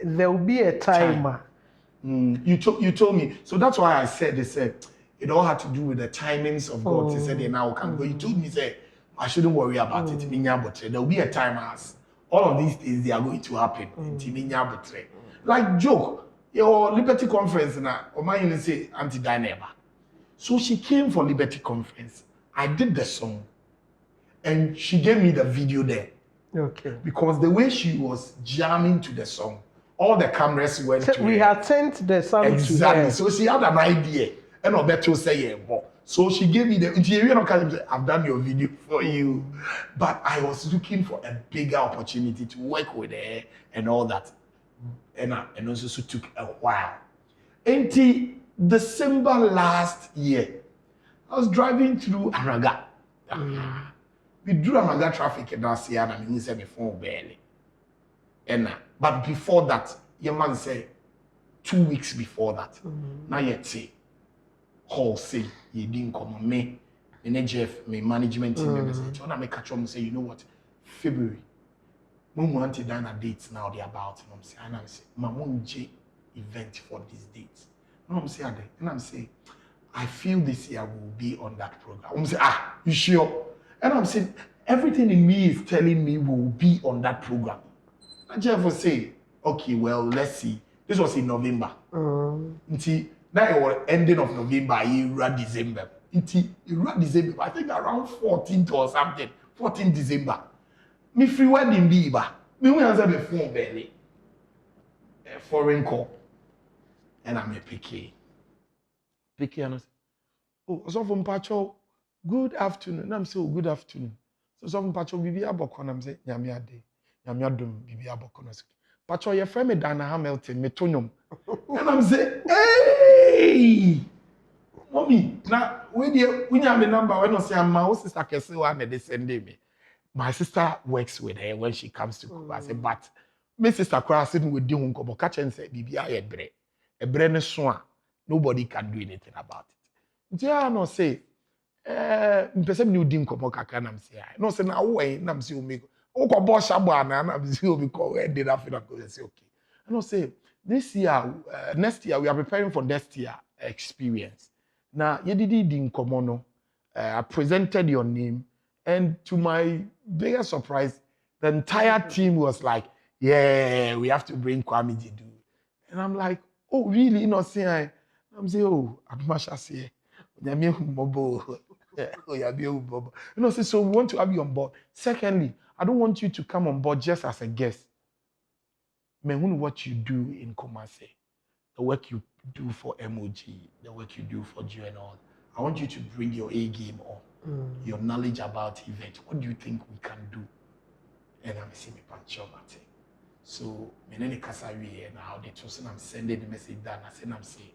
there will be a time. You told me. So that's why I said it all had to do with the timings of God. He said now can go. You told me say I shouldn't worry about it. There will be a time as all of these things, they are going to happen. Like joke, your Liberty Conference now, or my even say anti-dyneba. So she came for Liberty Conference. I did the song, and she gave me the video there. Okay. Because the way she was jamming to the song, all the cameras went to we her. had sent the song exactly. to her. So she had an idea, and Obeto say yeah. So she gave me the. I've done your video for you, but I was looking for a bigger opportunity to work with her and all that, and also so took a while. Until December last year, I was driving through Anaga. We drew Anaga traffic and that's here, and I mean, said before barely. And but before that, your man said 2 weeks before that. Now yet say, call say you didn't come on me, Jeff, my management team members. When I make catch up and say, you know what, February, we want to done a date now. They about, and I'm saying, my mom J event for these dates. And I'm saying, I feel this year will be on that program. I'm saying, you sure? And I'm saying, everything in me is telling me we'll be on that program. And Jeff was saying, okay, well, let's see. This was in November. Until now it was ending of November, December. Until December, I think around 14th or something, 14th December. Me free wedding be ba. Me when answer the phone belly. A foreign call. And I'm a PK. PK and I say, oh, so from Pacho, good afternoon. And I'm saying, good afternoon. So from Pacho, Bibi Abokon, I'm saying, Yamia Day. Yamia Dum, Bibi Abokon. Pacho, your friend me Dana Hamilton, Metonium. And I'm saying, hey! Mommy, now, when you have a number, when I say, I'm my sister, can say, one they send me. My sister works with her when she comes to Cuba. I say, but my sister crossing with the uncle, catch and say, Bibi, I a brain swan. Nobody can do anything about it. Yeah, no say, person new dim komo kaka nam say. No say na way nam say me. O ko bo shabo na nam say o because we did that feel say okay. I no say this year, next year we are preparing for next year experience. Now, you did dim komo no. I presented your name, and to my biggest surprise, the entire team was like, "Yeah, we have to bring Quame Gyedu," and I'm like, "Oh, really?" You know, saying. I'm saying, oh, Abimasha say, you know, so we want to have you on board. Secondly, I don't want you to come on board just as a guest. Man, what you do in Kumasi, the work you do for MOG, the work you do for GNL, I want you to bring your A game on, your knowledge about events. What do you think we can do? And I'm saying, so, Menene Kasari now, they told I'm sending the message down. I said, I'm saying,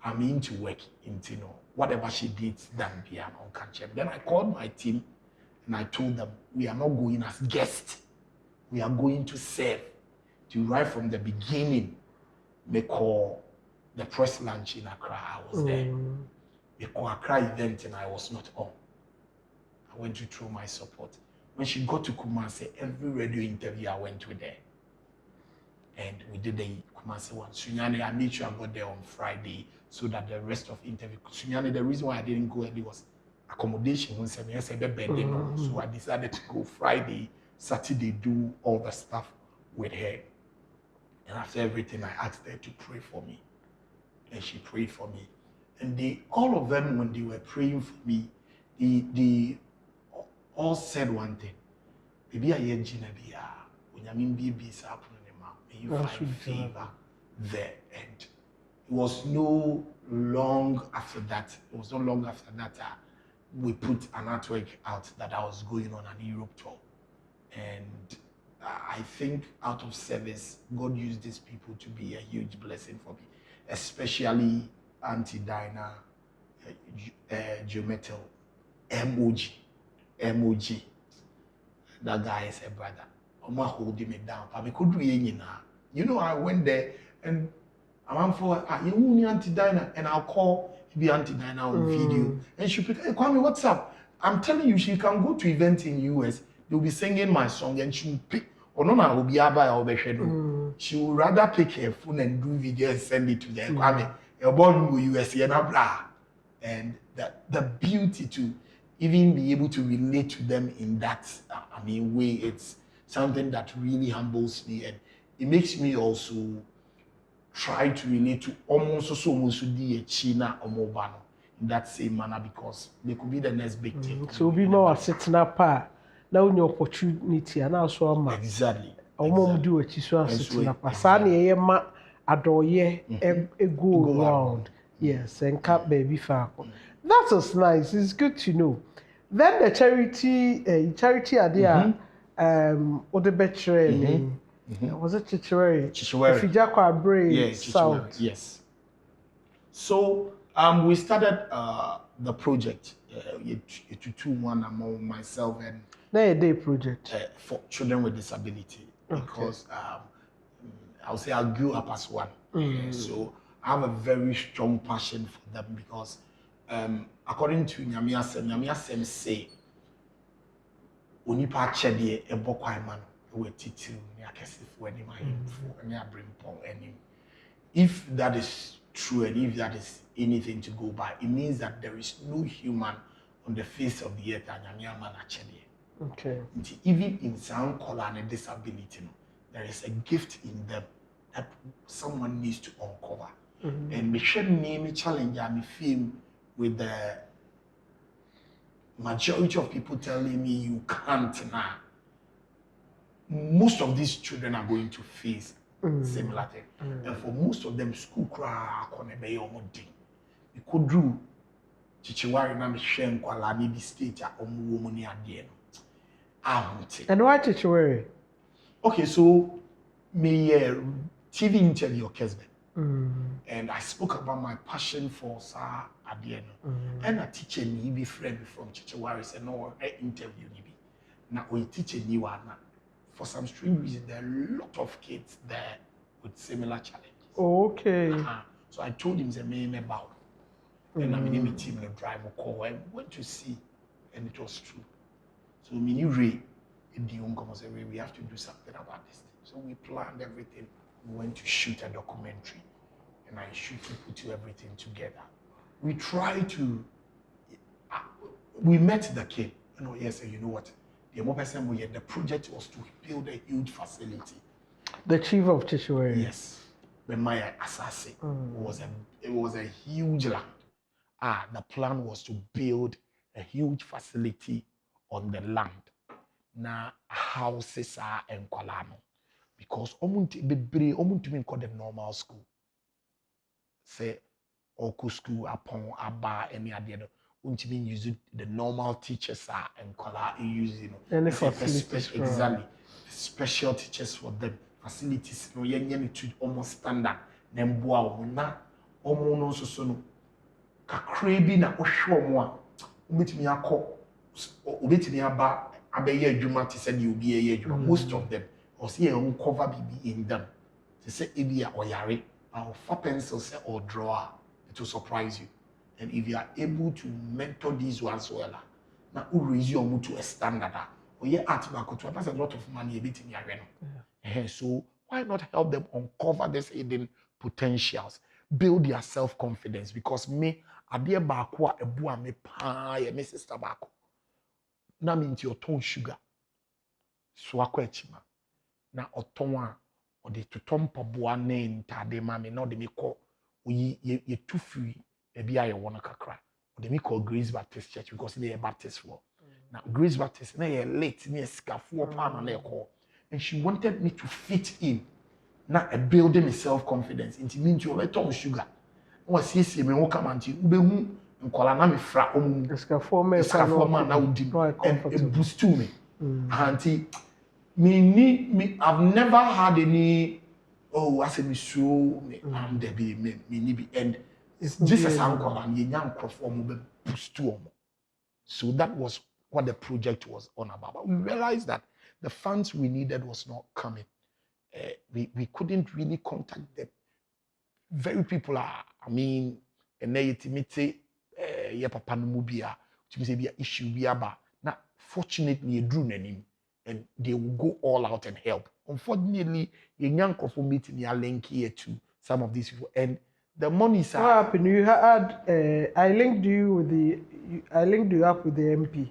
I'm into work in Tino. Whatever she did, done be an on. Then I called my team and I told them, we are not going as guests. We are going to serve. To right from the beginning, they call the press lunch in Accra. I was there. They call Accra event and I was not on. I went to throw my support. When she got to Kumasi, every radio interview I went to there. And we did the Kumasi one. Sunyani, I made sure I got there on Friday so that the rest of interview. Sunyani, the reason why I didn't go early was accommodation. So I decided to go Friday, Saturday, do all the stuff with her. And after everything, I asked her to pray for me. And she prayed for me. And all of them, when they were praying for me, they all said one thing. Baby, I hear Gina Bia. When I mean baby is happening. You find favor there. And it was no long after that. We put an artwork out that I was going on an Europe tour. And I think out of service, God used these people to be a huge blessing for me, especially Auntie Dinah, Geometal, MOG. That guy is a brother. Oma holding me down. But I could do it. You know, I went there and I'm for you Auntie Dinah, and I'll call Auntie Dinah on video. And she pick, hey, Kwame, what's up? I'm telling you, she can go to events in US. They'll be singing my song and she'll pick. Or no, I will be able she will rather pick her phone and do video and send it to them. Kwame, you're born in US, and the beauty to even be able to relate to them in that way, it's something that really humbles me, and it makes me also try to relate to almost the China or Mobano in that same manner, because they could be the next big thing. So be more Asetena Pa now in your opportunity and also ma Exactly. Mom do it so Asetena Pa Sani ma adoye a go around. Yes, and cap baby fako. That was nice. It's good to know. Then the charity idea or the better was it Chichweri? Fija Kwabre South. Yes. So we started the project. To one among myself and a day project for children with disability, because I'll say I grew up as one. So I have a very strong passion for them, because according to Nyamiasem say onipa chede ebo kwaiman we titiru ni akesifo ani mahimfo ani abrimpon ani. If that is true, and if that is anything to go by, it means that there is no human on the face of the earth and okay. Even in some color and disability, there is a gift in them that someone needs to uncover. And me share me challenge and feel with the majority of people telling me you can't now. Most of these children are going to face similar thing. And for most of them, school cry konebe omodi. You could do Chichiwari na Michelle Kwala ni state ya omu ni adie no. And why Chichiwari? Okay, so me TV interview Kesbe. And I spoke about my passion for Sa Adie no. And a teacher ni be friend from Chichiwari said no interview ni bi. Na we teacher ni wa na. For some strange reason, there are a lot of kids there with similar challenges. Okay. So I told him the name about. And I'm in a team and drive a call. I went to see, and it was true. So mini Ray in the young was we have to do something about this thing. So we planned everything. We went to shoot a documentary, and I put everything together. We tried to. We met the kid. Yes, you know what? The project was to build a huge facility. The chief of Chichiwari. Yes. When my assassin it was a huge land. The plan was to build a huge facility on the land. Now houses are in Kwalano. Because omuntu call them normal school. Say Oku school upon Abba any other. Untimi use the normal teachers are and color using exactly special teachers for them facilities no yenye to almost standard then boa na omo no so no kakra bi na ohwe omo a obetimi akọ obetimi aba abeye adwuma te se de obi eye adwuma most of them or see a cover bibi in them they say ebia oyare or for pencils or drawer it will surprise you. And if you are able to mentor these ones well, now you raise your to a standard. Or yeah, Akoto, that's a lot of money a bit in your arena. So why not help them uncover these hidden potentials, build their self-confidence? Because me, adie bakwa ebua me pa ye me sister bako. Na me into your tone sugar. Swako echima. Na otonwa or the tutompa boa ne ntade ma me na de me ko ye too free. Maybe I want to kakra. Or they call Grace Baptist Church because they are Baptist for. Now Grace Baptist, they are late, near scaffo pan on their call. And she wanted me to fit in. Now a building me self-confidence. It means you let on sugar. Was yes, me won't come until Ubehu and call an fra scaffo man now and boost to me. Auntie, me, I've never had any. Oh, I said me so me and there be me and. Jesus uncle and young perform boost to. So that was what the project was on about. But we realized that the funds we needed was not coming. We couldn't really contact the very people and they intimate papa no mubia, which means be an issue we are. Now fortunately you drew name and they will go all out and help. Unfortunately, young couple meeting your link here to some of these people and the money sir. What happened? You had I linked you up with the MP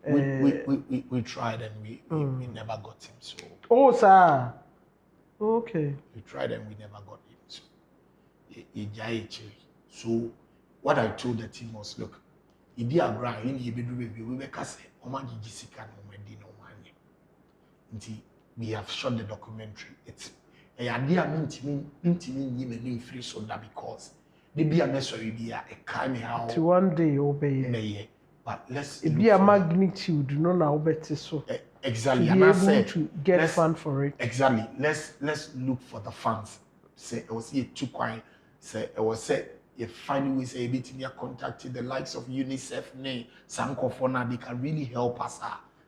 We tried and we never got him. So. Oh, sir. Okay. We tried and we never got him. So what I told the team was, look, if you are growing, you be doing we be kase oman jisika no medi no manye. Nti we have shot the documentary. It's a idea intimi yime free so that because they be a necessary be a kind how to one day obey. But let's it be a magnitude, no now better so. Exactly, and I said to get fund for it. Exactly. Let's look for the funds. Say I was here too quiet. Say I was said if finding ways a bit in your contacted the likes of UNICEF, Sankofona, they can really help us.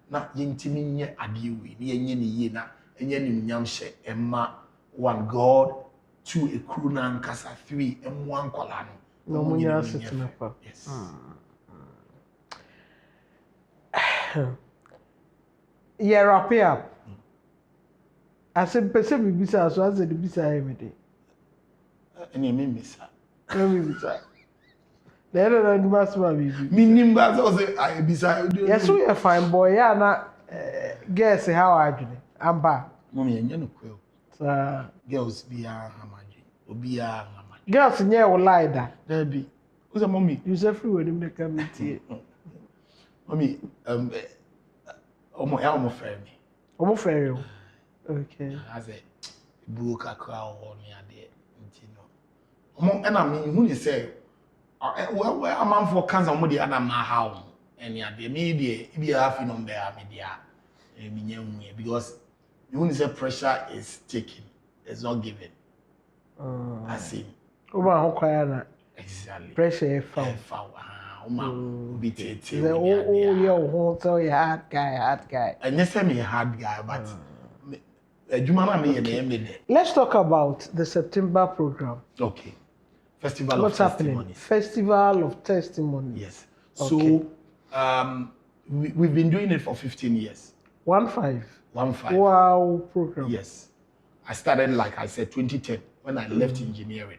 Na yintimi nye adiwi, ni na enye nyamshe emma one God, 2 a crew na nkasa 3 M1 kolano. No munya Asetena Pa. Yes. Yeah, wrap it up. I said, "Person be bisa so I said bisa every day." Any me misa. Let me bisa. The other than must be. Me nimba so say I bisa. Yes, we a fine boy. Yeah, na guess how I do it. I'm back. Mommy, enye no kwel. So Girls be a hamaji. Obi a hamaji. girls nye will lie that. There be. Who's a mommy? You say free when you make a meeting. Mommy, Omo friend me. Omo fair. Okay. I say, book a crowd on me a day. Omo, and I mean, who you say, well, a man for cancer, Modi, and I'm my house. And yeah, the media, if you have in on there, media, because you say pressure is taken, it's not given. I see. Omo ho kwaya Exactly. pressure found. Be Oh, yo, so you hard guy. I never say me a hard guy, but Let's talk about the September program. okay. Festival What's of happening? Testimonies. Festival of Testimonies. Yes. Okay. So we've been doing it for 15 years. 15. 15. Wow, program. Yes. I started, like I said, 2010 when I left engineering.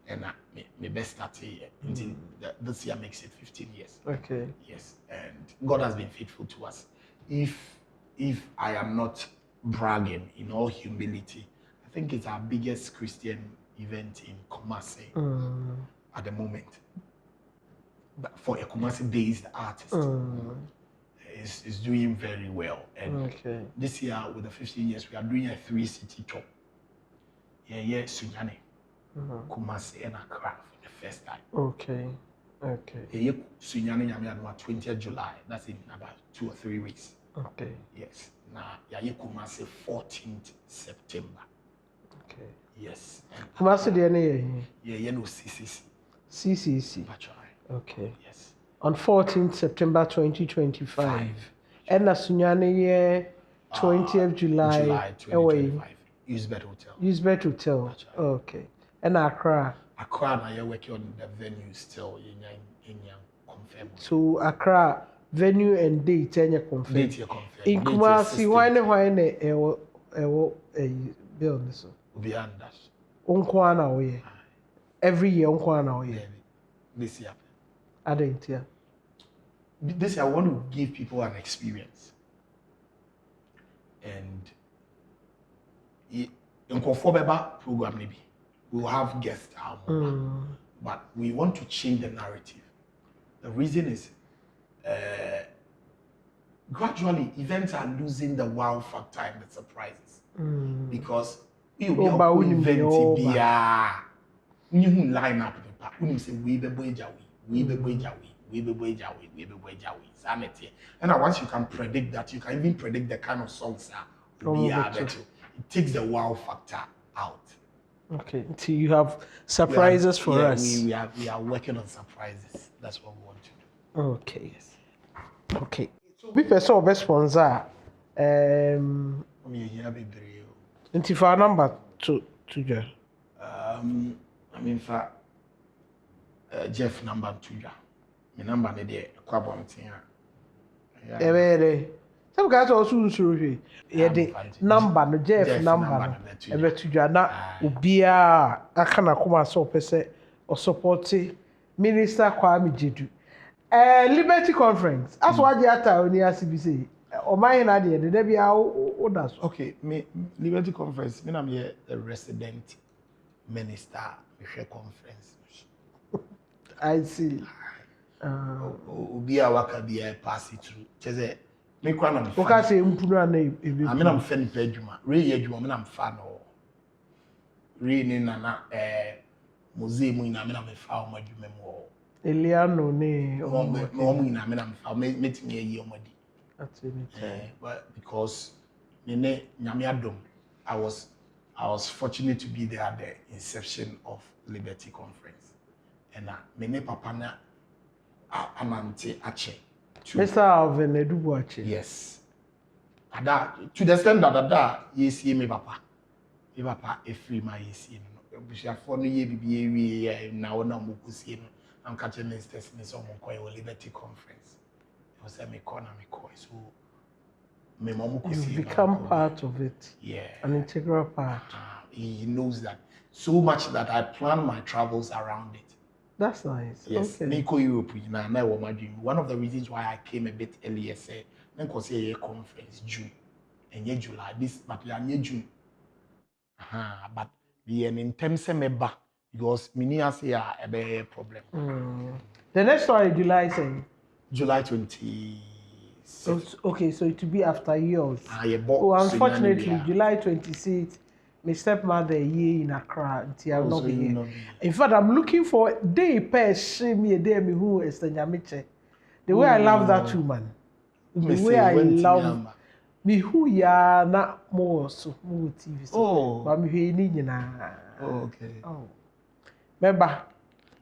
And my best started here until this year makes it 15 years. Okay. Yes. And God has been faithful to us. If I am not bragging, in all humility, I think it's our biggest Christian event in Kumasi at the moment. But for a Kumasi based artist, is doing very well. And this year, with the 15 years, we are doing a 3-city tour. Yeah, Sunyani, Kumasi, and Accra for the first time. Okay. Yeah, Sunyani, 20th July. That's in about 2 or 3 weeks. Okay. Yes. Now, Kumasi 14th September. Okay. Yes. Kumasi DNA. Yeah, no CCC. CCC. That's right. Okay. Yes. On 14th September 2025. And Sunyani year 20th July 2025. Usbet Hotel. Usbet Hotel. That's right. Okay. And Accra. Accra, now you're working on the venue still in confirm. So Accra venue and date and confirm. Date you confirm. In Kumasi, why bill so. Beyond that. Unkwana we. Every year unkwana we. This year. I didn't hear. This year I want to give people an experience. And in Konfobeba program maybe we'll have guests but we want to change the narrative. The reason is gradually events are losing the wow factor and the surprises because we will be event new line up we say we be boy and once you can predict that, you can even predict the kind of songs that will be added to. It takes the wow factor out. Okay, so you have surprises for us. We are working on surprises. That's what we want to do. Okay. Yes. Okay. We person best sponsor. Into for number to Joe. I mean for Jeff number 2. My number ne there kwabontin a. Some guys also nsuru the number no Jeff number no ebe to Joe na obia aka na koma so pese o support Minister Quame Gyedu. Liberty Conference. That's what you are only CBC. Or my idea, the Debbie orders. Okay, me Liberty Conference, me I'm here a resident minister conference. I see. Obi a waka bi a pass it through. Cheze me kwa na me. Oka say mpunu na ebe. I mean I'm fan pe adwuma. Re ye adwuma me na me fa no. Re ni na museum ni na me fa o madwuma mo. Eliano ne o mo na me fa meeting ye omadi. That's it. But because me nyame adom, I was fortunate to be there at the inception of Liberty Conference. And me papa na anante ache. Mr. Alvin Edubuache. Yes. Ada to the extent that yes me papa. Me papa e free my yes no. Bushafo no ye bibie wi na wona mokusie no. Am catch ministers ni so mo koy Liberty Conference. It was me corner me koy so me mom you become part of it. Yeah. An integral part. He knows that so much that I plan my travels around it. That's nice. Yes. Okay. Me go Europe na my dream. One of the reasons why I came a bit earlier say then cause a conference June and July this but we June. But the in terms of me because mini say a problem. The next one is July saying July 20. Okay, so it will be after yours. Unfortunately, July 26th, my stepmother year in Accra until I'll not be here. In fact, I'm looking for day per me a day me who is the Nyamiche. The way I love that woman. The way I love me who ya not more so more TV. But me who ni na. Okay. Oh. Remember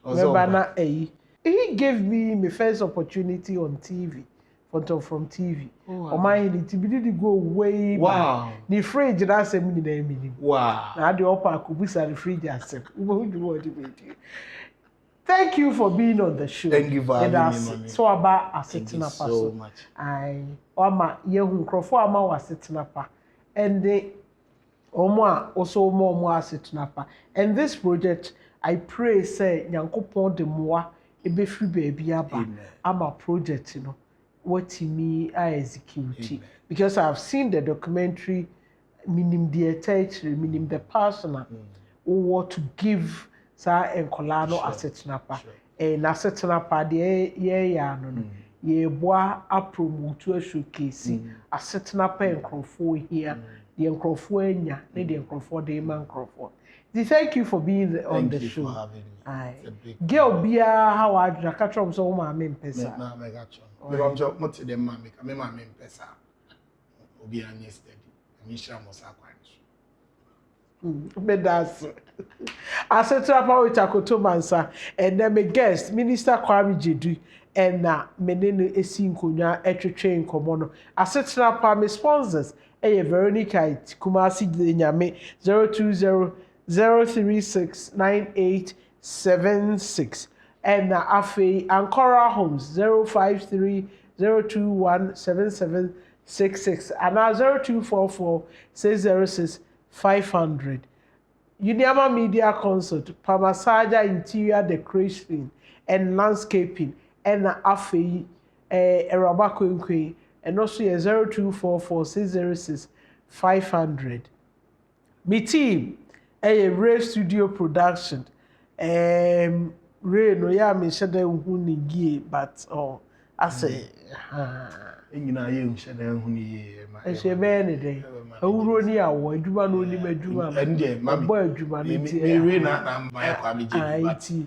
na he gave me my first opportunity on TV. From TV. Oh my it did go way back. The fridge that same in the name. Wow. Now the upper kubusa the fridge accept. Thank you for being on the show. Thank you for having me. So about Asetena Pa so much. I ama yehu krofo ama Asetena Pa. And they also more Asetena Pa. And this project I pray say Nyankopon de moa ebe free baby aba. Ama project you know. What me I execute because I've seen the documentary meaning the attached meaning the person who want to give sa enkolano Asetena Pa and Asetena Pa de ya no ye boa a promote a showcase Asetena Pa enkrofo here the enkrofo enya ne the enkrofo de man enkrofo. Thank you for being on the show. For having me. Girl bia how I catch up so ma me pesa. Na me catch up. Me rom jo mo te dem ma me ma me pesa. Obi anya steady. Me shira mo sa kwan so. But that's Asetena Pa with Akoto Mansa and then my guest Minister Quame Gyedu and na menene esi nkonya etwetwe nkomo no. Asetena Pa me sponsors Veronica Kumasi Nyame 020-036-9876 and Afe Ancora Homes 053-021-7766 and 0244-606-500. Uniama Media Consult, Pamasaja Interior Decoration and Landscaping and Afe Erabako and also 0244-606-500. My team, Ray Studio Production. Ray no ya me shade hu ni gie but I say Engina ye shade hu ni ye ma. E she be ni dey. Awuro ni awo adwuma no ni madwuma. Ende ma boy adwuma ni ti. Me Ray na ma Quame Gyedu but still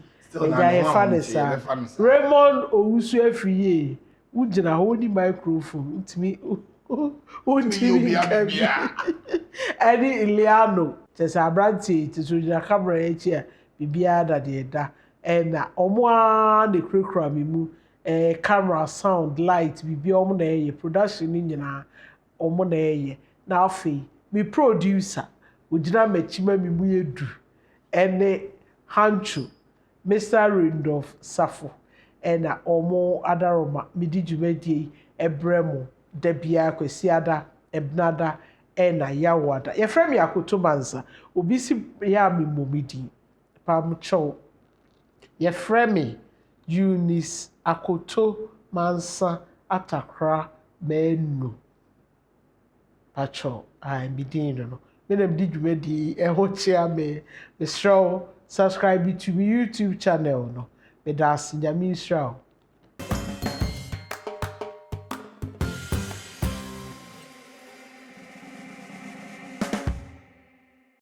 na ye fanesa. Raymond Owusu Afriye. Ujina ho ni microphone ntimi ntimi kabia. Eni Iliano. Tese abranti tese ujina camera echi a bibia da de da. Na omo a de krekra mi mu camera sound light bibia omo na ye production ni nyina omo na ye na afi mi producer ujina machima mi mu yedu ene Hancho Mr. Randolph Safo na omo adaroma mi di dwumadi ebremo da bia kwesi ada ebnada na yawada ye frame Akoto Mansa obi si ya mi momidi pam chow ye frame Eunice Akoto Mansa Atakra Menu Pacho I'm bedin no me dem di dwumadi ho chia me show subscribe to my YouTube channel no me das nyame Israel